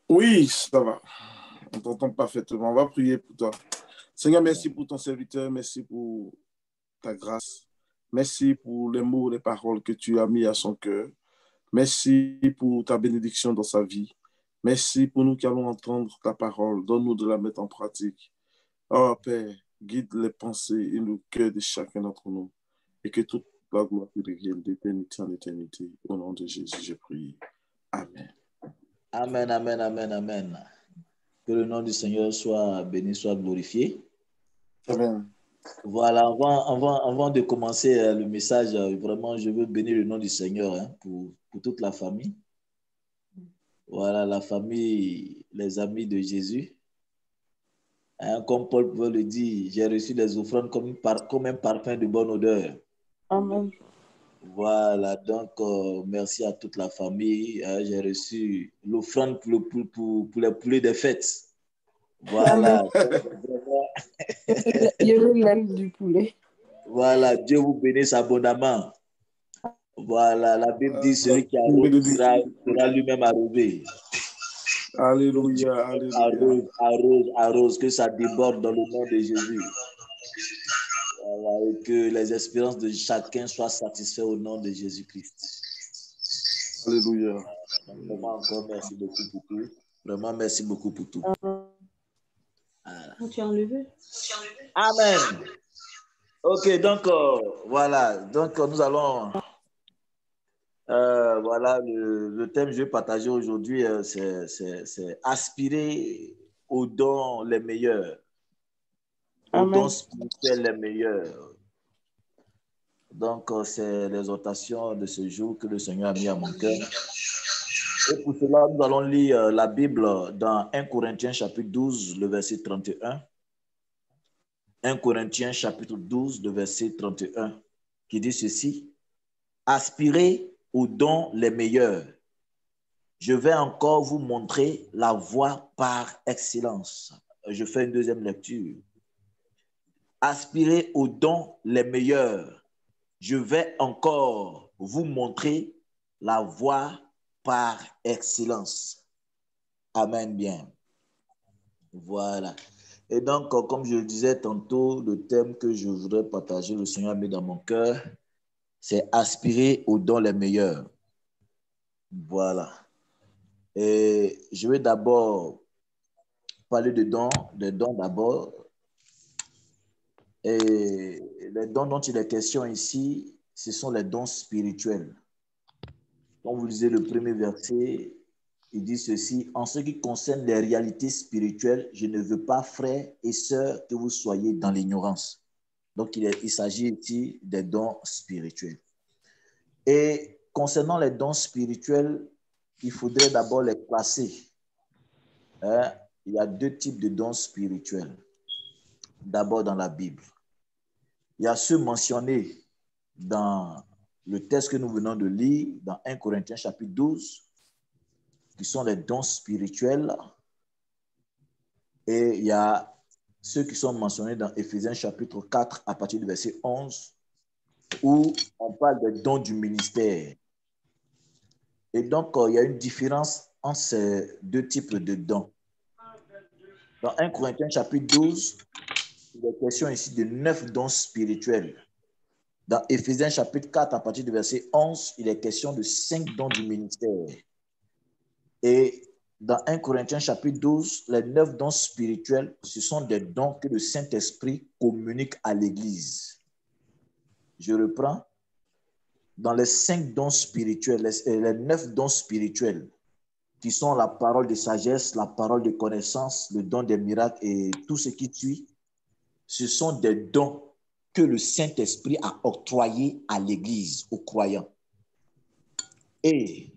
Oui, ça va. On t'entend parfaitement. On va prier pour toi. Seigneur, merci pour ton serviteur. Merci pour ta grâce. Merci pour les mots, les paroles que tu as mis à son cœur. Merci pour ta bénédiction dans sa vie. Merci pour nous qui allons entendre ta parole. Donne-nous de la mettre en pratique. Oh Père, guide les pensées et le cœur de chacun d'entre nous. Et que toute la gloire te revienne d'éternité en éternité. Au nom de Jésus, je prie. Amen. Amen, amen, amen, amen. Que le nom du Seigneur soit béni, soit glorifié. Amen. Voilà, avant de commencer le message, vraiment, je veux bénir le nom du Seigneur pour toute la famille. Voilà, la famille, les amis de Jésus. Comme Paul pouvait le dire, j'ai reçu les offrandes comme un parfum de bonne odeur. Amen. Voilà, donc merci à toute la famille. J'ai reçu l'offrande pour les poulets des fêtes. Voilà. Il y a l'aile du poulet. Voilà, Dieu vous bénisse abondamment. Voilà, la Bible dit celui qui arrose sera lui-même arrosé. Alléluia, alléluia. Arrose, que ça déborde dans le nom de Jésus. Voilà, et que les espérances de chacun soient satisfaites au nom de Jésus-Christ. Alléluia. Vraiment encore merci beaucoup pour tout. Vraiment merci beaucoup pour tout. Voilà. Tu as enlevé? Amen. Ok, donc voilà. Donc nous allons... voilà, le thème que je vais partager aujourd'hui, c'est aspirer aux dons les meilleurs. Aux dons spirituels les meilleurs. Donc, c'est l'exhortation de ce jour que le Seigneur a mis à mon cœur. Et pour cela, nous allons lire la Bible dans 1 Corinthiens chapitre 12, le verset 31. 1 Corinthiens chapitre 12, le verset 31, qui dit ceci. Aspirez aux dons les meilleurs. Je vais encore vous montrer la voie par excellence. Je fais une deuxième lecture. Aspirez aux dons les meilleurs. Je vais encore vous montrer la voie par excellence. Amen, bien. Voilà. Et donc, comme je le disais tantôt, le thème que je voudrais partager, le Seigneur a mis dans mon cœur, c'est aspirer aux dons les meilleurs. Voilà. Et je vais d'abord parler des dons d'abord. Et les dons dont il est question ici, ce sont les dons spirituels. Quand vous lisez le premier verset, il dit ceci, en ce qui concerne les réalités spirituelles, je ne veux pas, frères et sœurs, que vous soyez dans l'ignorance. Donc, il s'agit ici des dons spirituels. Et concernant les dons spirituels, il faudrait d'abord les classer. Il y a deux types de dons spirituels. D'abord dans la Bible. Il y a ceux mentionnés dans le texte que nous venons de lire, dans 1 Corinthiens chapitre 12, qui sont les dons spirituels. Et il y a ceux qui sont mentionnés dans Éphésiens chapitre 4 à partir du verset 11, où on parle des dons du ministère. Et donc, il y a une différence entre ces deux types de dons. Dans 1 Corinthiens chapitre 12, il est question ici de 9 dons spirituels. Dans Éphésiens chapitre 4, à partir du verset 11, il est question de 5 dons du ministère. Et dans 1 Corinthiens chapitre 12, les 9 dons spirituels, ce sont des dons que le Saint-Esprit communique à l'Église. Je reprends. Dans les 5 dons spirituels, les 9 dons spirituels, qui sont la parole de sagesse, la parole de connaissance, le don des miracles et tout ce qui suit, ce sont des dons que le Saint-Esprit a octroyés à l'Église, aux croyants. Et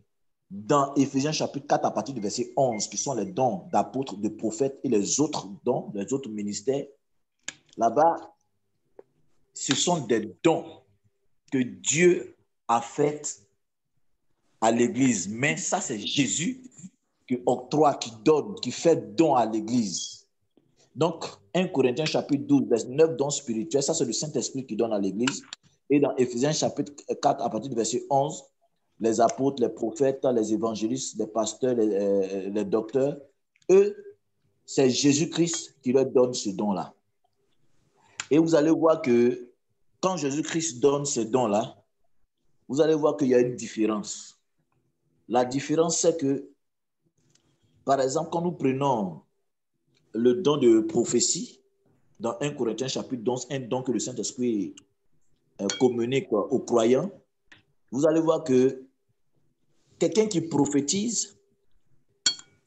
dans Éphésiens chapitre 4, à partir du verset 11, qui sont les dons d'apôtres, de prophètes et les autres dons, les autres ministères, là-bas, ce sont des dons que Dieu a fait à l'Église. Mais ça, c'est Jésus qui octroie, qui donne, qui fait don à l'Église. Donc, 1 Corinthiens chapitre 12, verset 9, dons spirituels, ça c'est le Saint-Esprit qui donne à l'Église. Et dans Éphésiens chapitre 4, à partir du verset 11, les apôtres, les prophètes, les évangélistes, les pasteurs, les docteurs, eux, c'est Jésus-Christ qui leur donne ce don-là. Et vous allez voir que quand Jésus-Christ donne ce don-là, vous allez voir qu'il y a une différence. La différence, c'est que, par exemple, quand nous prenons le don de prophétie, dans 1 Corinthiens chapitre 11, un don que le Saint-Esprit communique aux croyants, vous allez voir que quelqu'un qui prophétise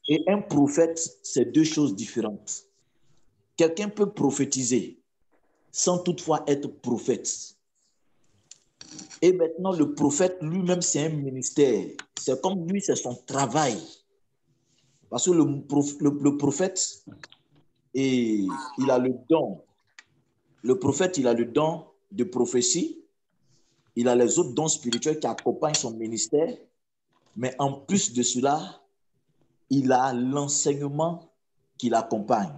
et un prophète, c'est deux choses différentes. Quelqu'un peut prophétiser sans toutefois être prophète. Et maintenant, le prophète lui-même, c'est un ministère. C'est comme lui, c'est son travail. Parce que le prophète, et il a le don. Le prophète, il a le don de prophétie. Il a les autres dons spirituels qui accompagnent son ministère. Mais en plus de cela, il a l'enseignement qui l'accompagne.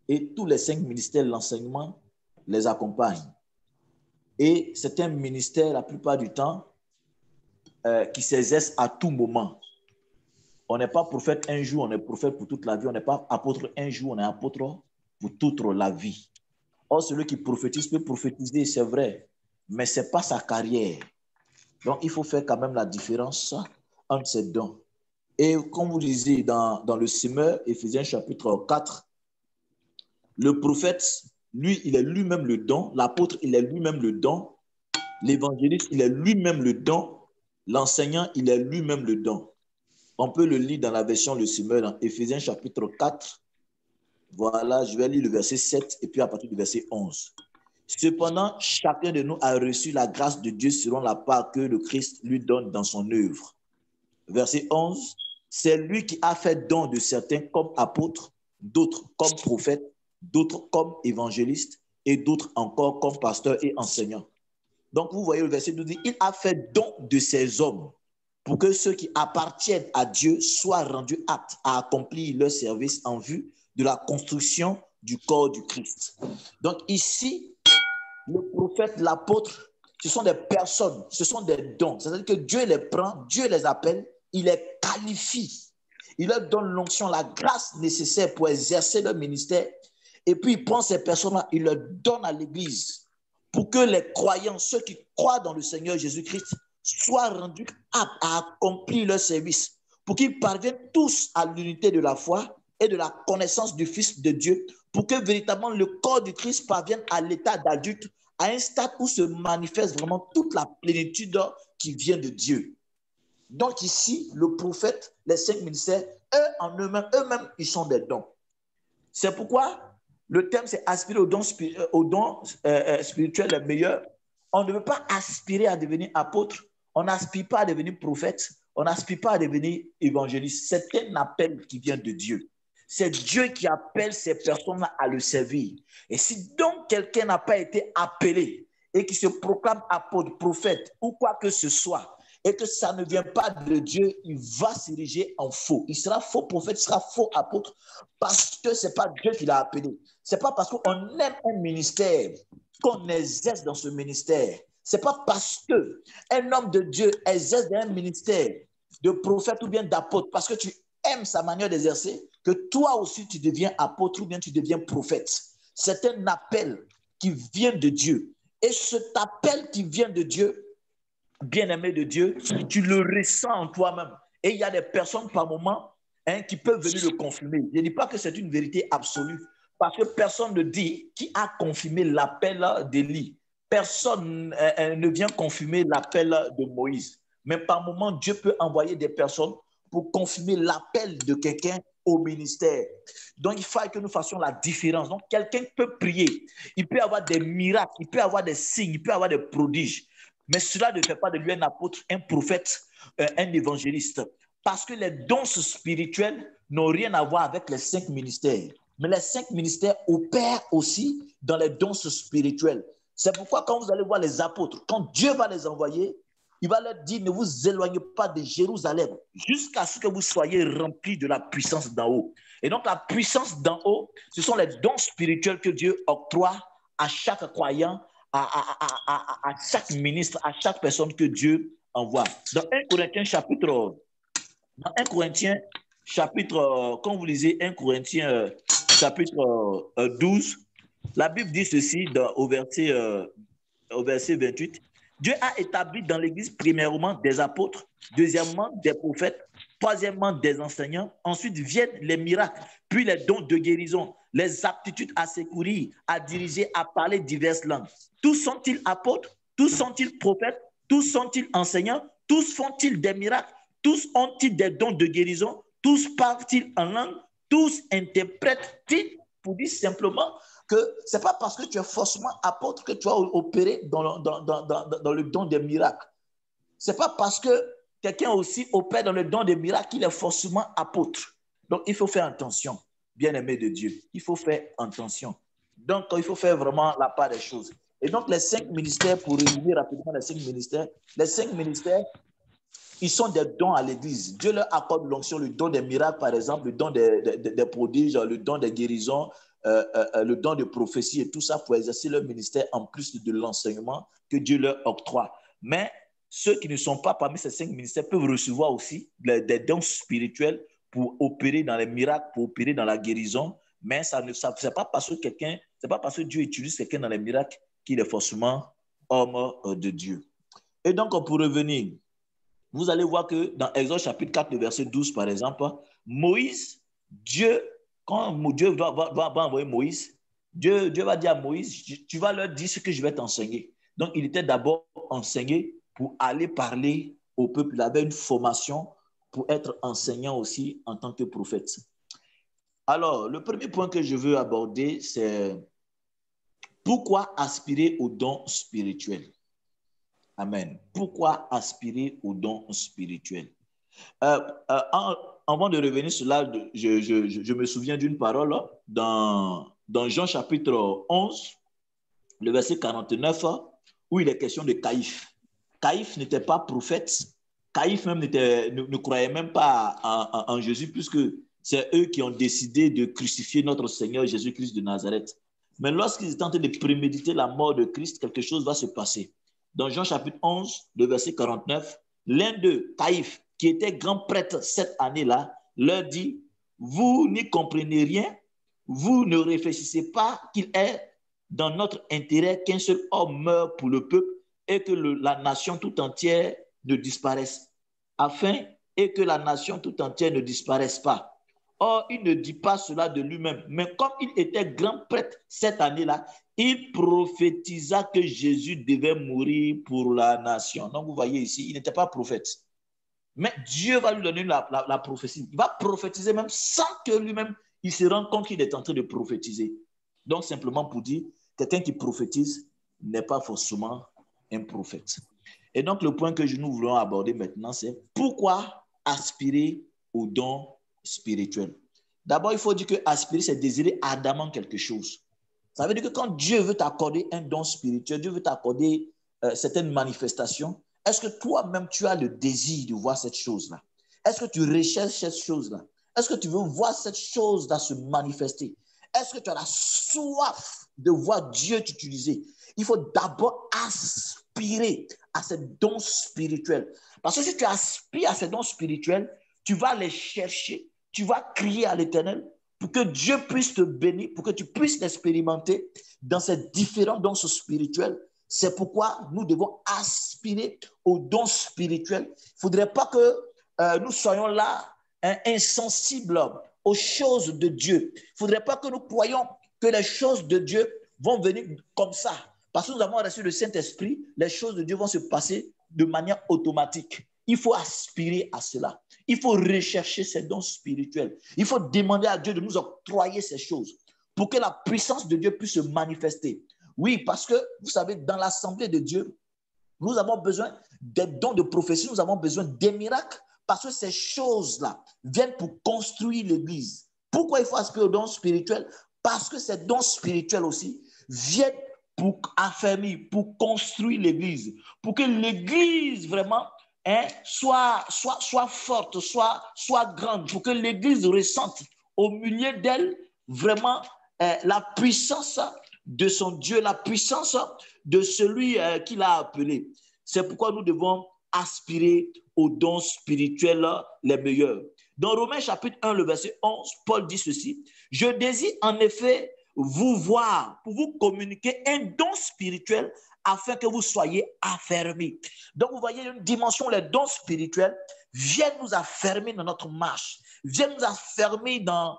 Et tous les 5 ministères, l'enseignement les accompagne. Et c'est un ministère, la plupart du temps, qui s'exerce à tout moment. On n'est pas prophète un jour, on est prophète pour toute la vie. On n'est pas apôtre un jour, on est apôtre pour toute la vie. Or, celui qui prophétise peut prophétiser, c'est vrai, mais ce n'est pas sa carrière. Donc, il faut faire quand même la différence entre ces dons. Et comme vous disiez dans le semeur, Éphésiens chapitre 4, le prophète, lui, il est lui-même le don. L'apôtre, il est lui-même le don. L'évangéliste, il est lui-même le don. L'enseignant, il est lui-même le don. On peut le lire dans la version Le Semeur, dans Éphésiens chapitre 4. Voilà, je vais lire le verset 7 et puis à partir du verset 11. Cependant, chacun de nous a reçu la grâce de Dieu selon la part que le Christ lui donne dans son œuvre. Verset 11. C'est lui qui a fait don de certains comme apôtres, d'autres comme prophètes, d'autres comme évangélistes et d'autres encore comme pasteurs et enseignants. Donc, vous voyez le verset 12 dit, il a fait don de ces hommes pour que ceux qui appartiennent à Dieu soient rendus aptes à accomplir leur service en vue de la construction du corps du Christ. Donc ici, le prophète, l'apôtre, ce sont des personnes, ce sont des dons. C'est-à-dire que Dieu les prend, Dieu les appelle, il les qualifie. Il leur donne l'onction, la grâce nécessaire pour exercer leur ministère. Et puis il prend ces personnes-là, il leur donne à l'Église pour que les croyants, ceux qui croient dans le Seigneur Jésus-Christ, soient rendus aptes à accomplir leur service, pour qu'ils parviennent tous à l'unité de la foi et de la connaissance du Fils de Dieu, pour que véritablement le corps du Christ parvienne à l'état d'adulte, à un stade où se manifeste vraiment toute la plénitude qui vient de Dieu. Donc ici, le prophète, les 5 ministères, eux en eux-mêmes, ils sont des dons. C'est pourquoi le thème, c'est aspirer aux dons spirituels les meilleurs. On ne veut pas aspirer à devenir apôtre, on n'aspire pas à devenir prophète, on n'aspire pas à devenir évangéliste. C'est un appel qui vient de Dieu. C'est Dieu qui appelle ces personnes-là à le servir. Et si donc quelqu'un n'a pas été appelé et qui se proclame apôtre, prophète ou quoi que ce soit, et que ça ne vient pas de Dieu, il va s'ériger en faux. Il sera faux prophète, il sera faux apôtre parce que ce n'est pas Dieu qui l'a appelé. Ce n'est pas parce qu'on aime un ministère qu'on exerce dans ce ministère. Ce n'est pas parce qu'un homme de Dieu exerce dans un ministère de prophète ou bien d'apôtre, parce que tu aimes sa manière d'exercer, que toi aussi tu deviens apôtre ou bien tu deviens prophète. C'est un appel qui vient de Dieu. Et cet appel qui vient de Dieu, bien-aimé de Dieu, tu le ressens en toi-même. Et il y a des personnes par moment qui peuvent venir le confirmer. Je ne dis pas que c'est une vérité absolue, parce que personne ne dit qui a confirmé l'appel d'Élie. Personne ne vient confirmer l'appel de Moïse. Mais par moment, Dieu peut envoyer des personnes pour confirmer l'appel de quelqu'un au ministère. Donc, il faut que nous fassions la différence. Donc, quelqu'un peut prier, il peut avoir des miracles, il peut avoir des signes, il peut avoir des prodiges. Mais cela ne fait pas de lui un apôtre, un prophète, un évangéliste. Parce que les dons spirituels n'ont rien à voir avec les 5 ministères. Mais les 5 ministères opèrent aussi dans les dons spirituels. C'est pourquoi quand vous allez voir les apôtres, quand Dieu va les envoyer, il va leur dire, ne vous éloignez pas de Jérusalem jusqu'à ce que vous soyez remplis de la puissance d'en haut. Et donc la puissance d'en haut, ce sont les dons spirituels que Dieu octroie à chaque croyant, à chaque ministre, à chaque personne que Dieu envoie. Dans 1 Corinthiens chapitre, quand vous lisez 1 Corinthiens chapitre 12, la Bible dit ceci au verset 28. Dieu a établi dans l'Église premièrement des apôtres, deuxièmement des prophètes, troisièmement des enseignants, ensuite viennent les miracles, puis les dons de guérison, les aptitudes à secourir, à diriger, à parler diverses langues. Tous sont-ils apôtres? Tous sont-ils prophètes? Tous sont-ils enseignants? Tous font-ils des miracles? Tous ont-ils des dons de guérison? Tous parlent-ils en langue? Tous interprètent-ils? Pour dire simplement que ce n'est pas parce que tu es forcément apôtre que tu vas opérer dans le don des miracles. Ce n'est pas parce que quelqu'un aussi opère dans le don des miracles qu'il est forcément apôtre. Donc, il faut faire attention, bien-aimé de Dieu. Il faut faire attention. Donc, il faut faire vraiment la part des choses. Et donc, les 5 ministères, pour résumer rapidement les 5 ministères, ils sont des dons à l'Église. Dieu leur accorde l'onction, le don des miracles, par exemple, le don des prodiges, le don des guérisons, le don de prophétie et tout ça pour exercer leur ministère en plus de l'enseignement que Dieu leur octroie. Mais ceux qui ne sont pas parmi ces 5 ministères peuvent recevoir aussi des dons spirituels pour opérer dans les miracles, pour opérer dans la guérison. Mais ce n'est pas parce que Dieu utilise quelqu'un dans les miracles qu'il est forcément homme de Dieu. Et donc, pour revenir, vous allez voir que dans Exode chapitre 4, le verset 12, par exemple, Moïse, quand Dieu va envoyer Moïse, Dieu va dire à Moïse, tu vas leur dire ce que je vais t'enseigner. Donc, il était d'abord enseigné pour aller parler au peuple. Il avait une formation pour être enseignant aussi en tant que prophète. Alors, le premier point que je veux aborder, c'est pourquoi aspirer aux dons spirituels? Amen. Pourquoi aspirer aux dons spirituels? Avant de revenir sur là, je me souviens d'une parole dans Jean chapitre 11, le verset 49, où il est question de Caïphe. Caïphe n'était pas prophète. Caïphe même ne croyait même pas en Jésus, puisque c'est eux qui ont décidé de crucifier notre Seigneur Jésus-Christ de Nazareth. Mais lorsqu'ils étaient en train de préméditer la mort de Christ, quelque chose va se passer. Dans Jean chapitre 11, le verset 49, l'un d'eux, Caïphe, qui était grand prêtre cette année-là, leur dit, vous n'y comprenez rien, vous ne réfléchissez pas qu'il est dans notre intérêt qu'un seul homme meure pour le peuple et que la nation tout entière ne disparaisse, et que la nation tout entière ne disparaisse pas. Or, il ne dit pas cela de lui-même, mais comme il était grand prêtre cette année-là, il prophétisa que Jésus devait mourir pour la nation. Donc, vous voyez ici, il n'était pas prophète. Mais Dieu va lui donner la prophétie. Il va prophétiser même sans que lui-même, il se rende compte qu'il est en train de prophétiser. Donc, simplement pour dire, quelqu'un qui prophétise n'est pas forcément un prophète. Et donc, le point que nous voulons aborder maintenant, c'est pourquoi aspirer aux dons spirituels. D'abord, il faut dire que aspirer, c'est désirer ardemment quelque chose. Ça veut dire que quand Dieu veut t'accorder un don spirituel, Dieu veut t'accorder certaines manifestations, est-ce que toi-même, tu as le désir de voir cette chose-là? Est-ce que tu recherches cette chose-là? Est-ce que tu veux voir cette chose-là se manifester? Est-ce que tu as la soif de voir Dieu t'utiliser? Il faut d'abord aspirer à ces dons spirituels. Parce que si tu aspires à ces dons spirituels, tu vas les chercher, tu vas crier à l'Éternel pour que Dieu puisse te bénir, pour que tu puisses l'expérimenter dans ces différents dons spirituels. C'est pourquoi nous devons aspirer aux dons spirituels. Il ne faudrait pas que nous soyons là insensibles aux choses de Dieu. Il ne faudrait pas que nous croyions que les choses de Dieu vont venir comme ça. Parce que nous avons reçu le Saint-Esprit, les choses de Dieu vont se passer de manière automatique. Il faut aspirer à cela. Il faut rechercher ces dons spirituels. Il faut demander à Dieu de nous octroyer ces choses pour que la puissance de Dieu puisse se manifester. Oui, parce que, vous savez, dans l'assemblée de Dieu, nous avons besoin des dons de prophétie, nous avons besoin des miracles, parce que ces choses-là viennent pour construire l'Église. Pourquoi il faut aspirer aux dons spirituels? Parce que ces dons spirituels aussi viennent pour affermir, pour construire l'Église, pour que l'Église vraiment soit forte, soit grande, pour que l'Église ressente au milieu d'elle vraiment la puissance de son Dieu, la puissance de celui qui l'a appelé. C'est pourquoi nous devons aspirer aux dons spirituels les meilleurs. Dans Romains chapitre 1, le verset 11, Paul dit ceci: « Je désire en effet vous voir pour vous communiquer un don spirituel afin que vous soyez affermis. » Donc, vous voyez une dimension, les dons spirituels viennent nous affermir dans notre marche, viennent nous affermir dans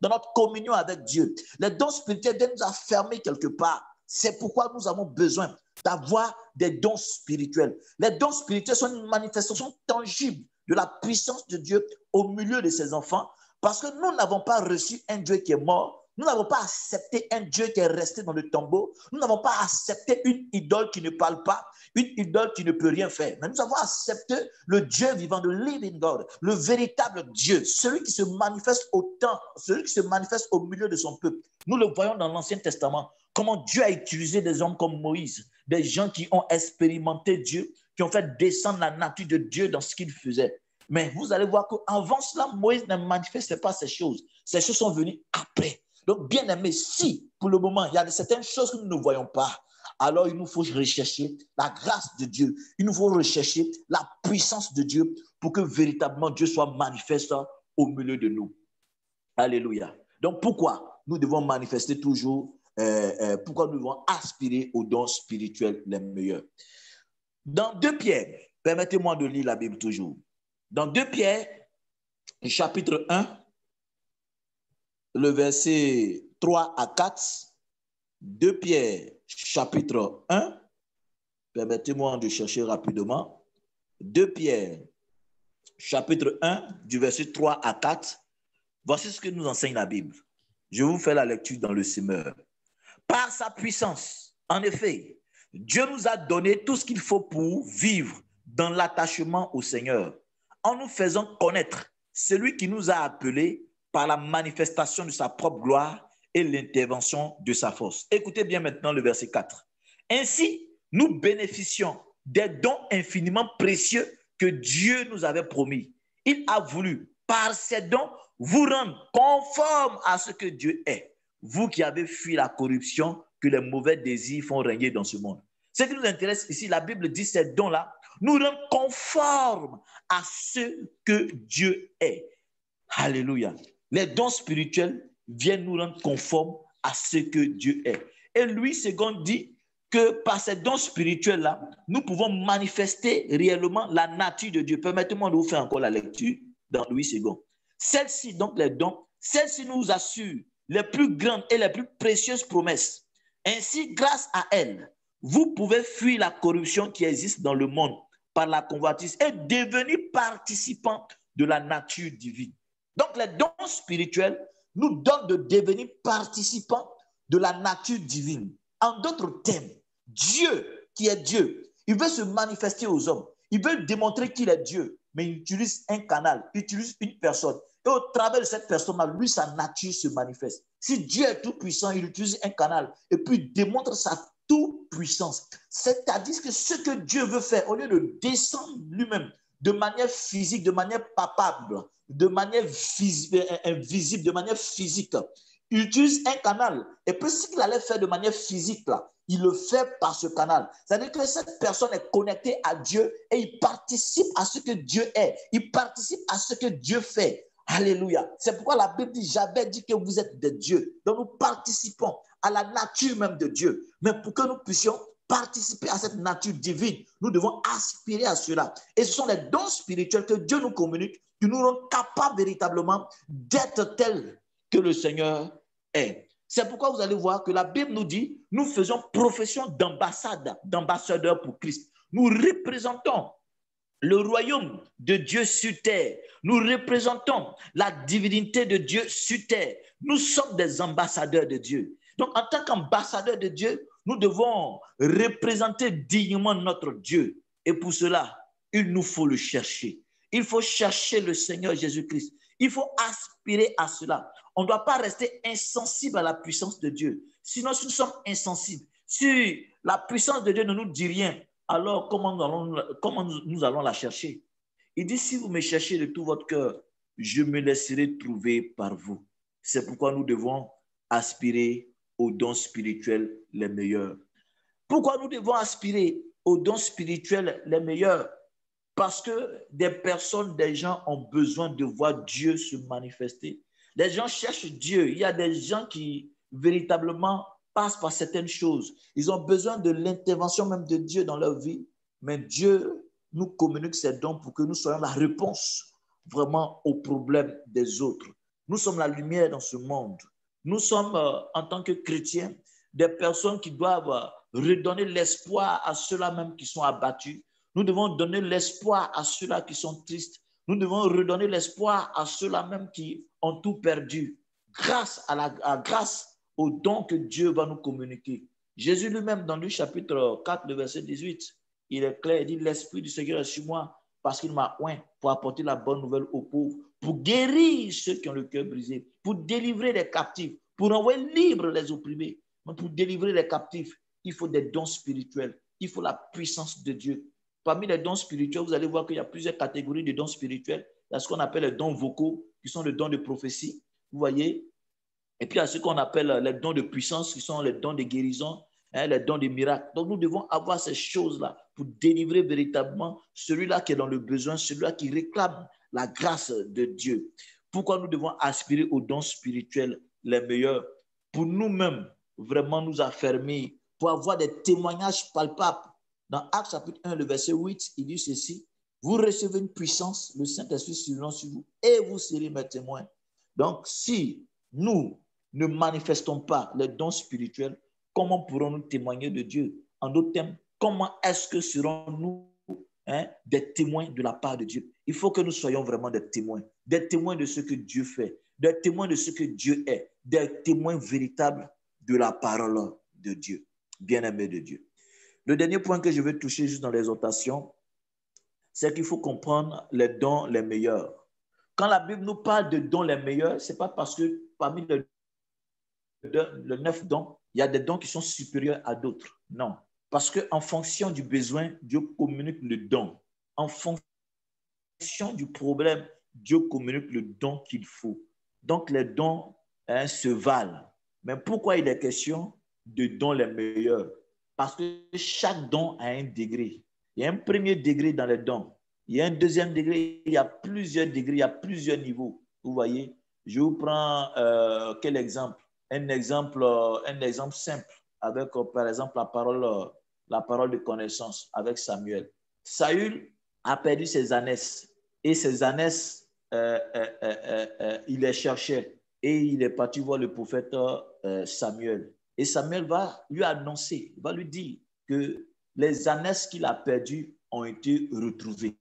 notre communion avec Dieu. Les dons spirituels viennent nous affermir quelque part. C'est pourquoi nous avons besoin d'avoir des dons spirituels. Les dons spirituels sont une manifestation tangible de la puissance de Dieu au milieu de ses enfants, parce que nous n'avons pas reçu un Dieu qui est mort, nous n'avons pas accepté un Dieu qui est resté dans le tombeau, nous n'avons pas accepté une idole qui ne parle pas, une idole qui ne peut rien faire, mais nous avons accepté le Dieu vivant, le living God, le véritable Dieu, celui qui se manifeste au temps, celui qui se manifeste au milieu de son peuple. Nous le voyons dans l'Ancien Testament, comment Dieu a utilisé des hommes comme Moïse, des gens qui ont expérimenté Dieu, qui ont fait descendre la nature de Dieu dans ce qu'il faisait. Mais vous allez voir qu'avant cela, Moïse ne manifestait pas ces choses. Ces choses sont venues après. Donc, bien aimé, si pour le moment, il y a certaines choses que nous ne voyons pas, alors il nous faut rechercher la grâce de Dieu. Il nous faut rechercher la puissance de Dieu pour que véritablement Dieu soit manifeste au milieu de nous. Alléluia. Donc, pourquoi nous devons manifester toujours, pourquoi nous devons aspirer aux dons spirituels les meilleurs? Dans 2 Pierre, permettez-moi de lire la Bible toujours. Dans 2 Pierre, chapitre 1, le verset 3 à 4, 2 Pierre, chapitre 1, permettez-moi de chercher rapidement. 2 Pierre, chapitre 1, du verset 3 à 4, voici ce que nous enseigne la Bible. Je vous fais la lecture dans le semeur. Par sa puissance, en effet, Dieu nous a donné tout ce qu'il faut pour vivre dans l'attachement au Seigneur, en nous faisant connaître celui qui nous a appelés par la manifestation de sa propre gloire et l'intervention de sa force. Écoutez bien maintenant le verset 4. Ainsi, nous bénéficions des dons infiniment précieux que Dieu nous avait promis. Il a voulu, par ces dons, vous rendre conformes à ce que Dieu est, vous qui avez fui la corruption que les mauvais désirs font régner dans ce monde. Ce qui nous intéresse ici, la Bible dit ces dons-là nous rendent conformes à ce que Dieu est. Alléluia. Les dons spirituels viennent nous rendre conformes à ce que Dieu est. Et Louis II dit que par ces dons spirituels-là, nous pouvons manifester réellement la nature de Dieu. Permettez-moi de vous faire encore la lecture dans Louis II. Celle-ci, donc les dons, celle-ci nous assure les plus grandes et les plus précieuses promesses. Ainsi, grâce à elle, vous pouvez fuir la corruption qui existe dans le monde par la convoitise et devenir participant de la nature divine. Donc, les dons spirituels nous donnent de devenir participants de la nature divine. En d'autres termes, Dieu, qui est Dieu, il veut se manifester aux hommes. Il veut démontrer qu'il est Dieu, mais il utilise un canal, il utilise une personne. Et au travers de cette personne-là, lui, sa nature se manifeste. Si Dieu est tout puissant, il utilise un canal et puis il démontre sa toute-puissance. C'est-à-dire que ce que Dieu veut faire, au lieu de descendre lui-même de manière physique, de manière palpable, de manière invisible, de manière physique, il utilise un canal. Et puis ce qu'il allait faire de manière physique, là, il le fait par ce canal. C'est-à-dire que cette personne est connectée à Dieu et il participe à ce que Dieu est. Il participe à ce que Dieu fait. Alléluia. C'est pourquoi la Bible dit, j'avais dit que vous êtes des dieux. Donc nous participons à la nature même de Dieu. Mais pour que nous puissions participer à cette nature divine, nous devons aspirer à cela. Et ce sont les dons spirituels que Dieu nous communique qui nous rendent capables véritablement d'être tels que le Seigneur est. C'est pourquoi vous allez voir que la Bible nous dit, nous faisons profession d'ambassadeurs pour Christ. Nous représentons le royaume de Dieu sur terre. Nous représentons la divinité de Dieu sur terre. Nous sommes des ambassadeurs de Dieu. Donc, en tant qu'ambassadeurs de Dieu, nous devons représenter dignement notre Dieu. Et pour cela, il nous faut le chercher. Il faut chercher le Seigneur Jésus-Christ. Il faut aspirer à cela. On ne doit pas rester insensible à la puissance de Dieu. Sinon, si nous sommes insensibles, si la puissance de Dieu ne nous dit rien, alors comment nous allons la chercher? Il dit, si vous me cherchez de tout votre cœur, je me laisserai trouver par vous. C'est pourquoi nous devons aspirer aux dons spirituels les meilleurs. Pourquoi nous devons aspirer aux dons spirituels les meilleurs. Parce que des gens ont besoin de voir Dieu se manifester. Les gens cherchent Dieu. Il y a des gens qui véritablement passent par certaines choses. Ils ont besoin de l'intervention même de Dieu dans leur vie. Mais Dieu nous communique ses dons pour que nous soyons la réponse vraiment aux problèmes des autres. Nous sommes la lumière dans ce monde. Nous sommes, en tant que chrétiens, des personnes qui doivent redonner l'espoir à ceux-là même qui sont abattus. Nous devons donner l'espoir à ceux-là qui sont tristes. Nous devons redonner l'espoir à ceux-là même qui ont tout perdu, grâce au don que Dieu va nous communiquer. Jésus lui-même, dans Luc chapitre 4, le verset 18, il est clair, il dit « L'Esprit du Seigneur est sur moi, parce qu'il m'a oint pour apporter la bonne nouvelle aux pauvres, pour guérir ceux qui ont le cœur brisé, pour délivrer les captifs, pour envoyer libres les opprimés. » Mais pour délivrer les captifs, il faut des dons spirituels, il faut la puissance de Dieu. Parmi les dons spirituels, vous allez voir qu'il y a plusieurs catégories de dons spirituels. Il y a ce qu'on appelle les dons vocaux, qui sont les dons de prophétie, vous voyez. Et puis il y a ce qu'on appelle les dons de puissance, qui sont les dons de guérison, les dons de miracles. Donc nous devons avoir ces choses-là pour délivrer véritablement celui-là qui est dans le besoin, celui-là qui réclame la grâce de Dieu. Pourquoi nous devons aspirer aux dons spirituels les meilleurs? Pour nous-mêmes, vraiment nous affermir, pour avoir des témoignages palpables. Dans Actes chapitre 1, le verset 8, il dit ceci: vous recevez une puissance, le Saint-Esprit survenant sur vous, et vous serez mes témoins. Donc, si nous ne manifestons pas les dons spirituels, comment pourrons-nous témoigner de Dieu? En d'autres termes, comment est-ce que serons-nous des témoins de la part de Dieu? Il faut que nous soyons vraiment des témoins de ce que Dieu fait, des témoins de ce que Dieu est, des témoins véritables de la parole de Dieu, bien-aimés de Dieu. Le dernier point que je veux toucher juste dans l'exhortation, c'est qu'il faut comprendre les dons les meilleurs. Quand la Bible nous parle de dons les meilleurs, ce n'est pas parce que parmi les 9 dons, il y a des dons qui sont supérieurs à d'autres. Non. Parce qu'en fonction du besoin, Dieu communique le don. En fonction du problème, Dieu communique le don qu'il faut. Donc les dons se valent. Mais pourquoi il est question de dons les meilleurs? Parce que chaque don a un degré. Il y a un premier degré dans les dons. Il y a un deuxième degré. Il y a plusieurs degrés, il y a plusieurs niveaux. Vous voyez? Je vous prends quel exemple? Un exemple simple avec, par exemple, la parole de connaissance avec Samuel. Saül a perdu ses ânesses et ses ânesses, il les cherchait et il est parti voir le prophète Samuel. Et Samuel va lui annoncer, va lui dire que les ânesses qu'il a perdues ont été retrouvées.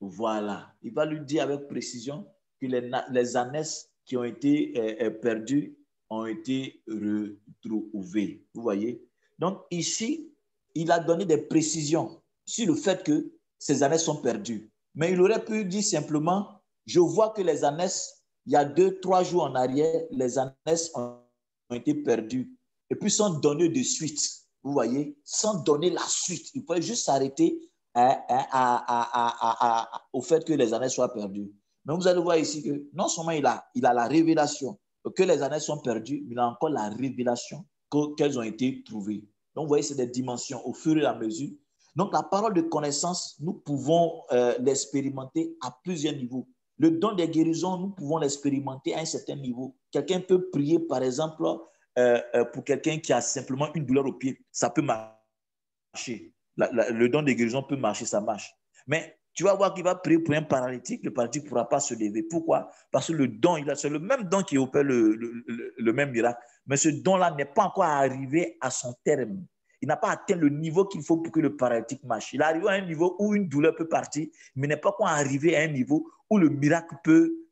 Voilà. Il va lui dire avec précision que les ânesses qui ont été perdues ont été retrouvées. Vous voyez? Donc ici, il a donné des précisions sur le fait que ces ânesses sont perdues. Mais il aurait pu dire simplement, je vois que les ânesses, il y a 2-3 jours en arrière, les ânesses ont été perdues. Et puis sans donner de suite, vous voyez, sans donner la suite. Il pouvait juste s'arrêter au fait que les ânesses soient perdues. Mais vous allez voir ici que non seulement il a la révélation que les ânesses sont perdues, mais il a encore la révélation qu'elles ont été trouvées. Donc vous voyez, c'est des dimensions au fur et à mesure. Donc la parole de connaissance, nous pouvons l'expérimenter à plusieurs niveaux. Le don des guérisons, nous pouvons l'expérimenter à un certain niveau. Quelqu'un peut prier, par exemple, pour quelqu'un qui a simplement une douleur au pied. Ça peut marcher. Le don de guérison peut marcher, ça marche. Mais tu vas voir qu'il va prier pour un paralytique, le paralytique ne pourra pas se lever. Pourquoi? Parce que le don, c'est le même don qui opère le même miracle. Mais ce don-là n'est pas encore arrivé à son terme. Il n'a pas atteint le niveau qu'il faut pour que le paralytique marche. Il est arrivé à un niveau où une douleur peut partir, mais n'est pas encore arrivé à un niveau où le miracle peut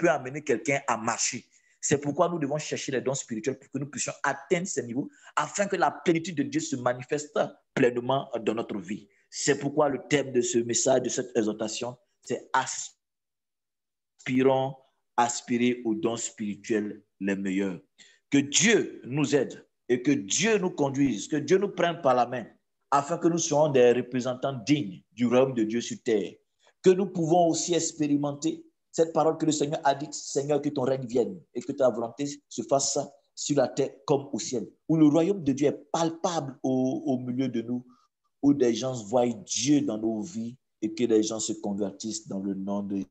amener quelqu'un à marcher. C'est pourquoi nous devons chercher les dons spirituels pour que nous puissions atteindre ces niveaux afin que la plénitude de Dieu se manifeste pleinement dans notre vie. C'est pourquoi le thème de ce message, de cette exhortation, c'est aspirer aux dons spirituels les meilleurs. Que Dieu nous aide et que Dieu nous conduise, que Dieu nous prenne par la main afin que nous soyons des représentants dignes du royaume de Dieu sur terre. Que nous pouvons aussi expérimenter cette parole que le Seigneur a dit, Seigneur, que ton règne vienne et que ta volonté se fasse sur la terre comme au ciel, où le royaume de Dieu est palpable au milieu de nous, où des gens voient Dieu dans nos vies et que les gens se convertissent dans le nom de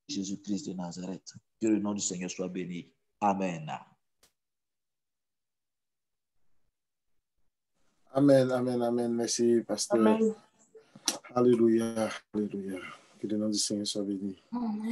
Jésus-Christ de Nazareth. Que le nom du Seigneur soit béni. Amen. Amen, amen, amen. Merci, pasteur. Amen. Alléluia, alléluia. Que le nom du Seigneur soit béni. Amen.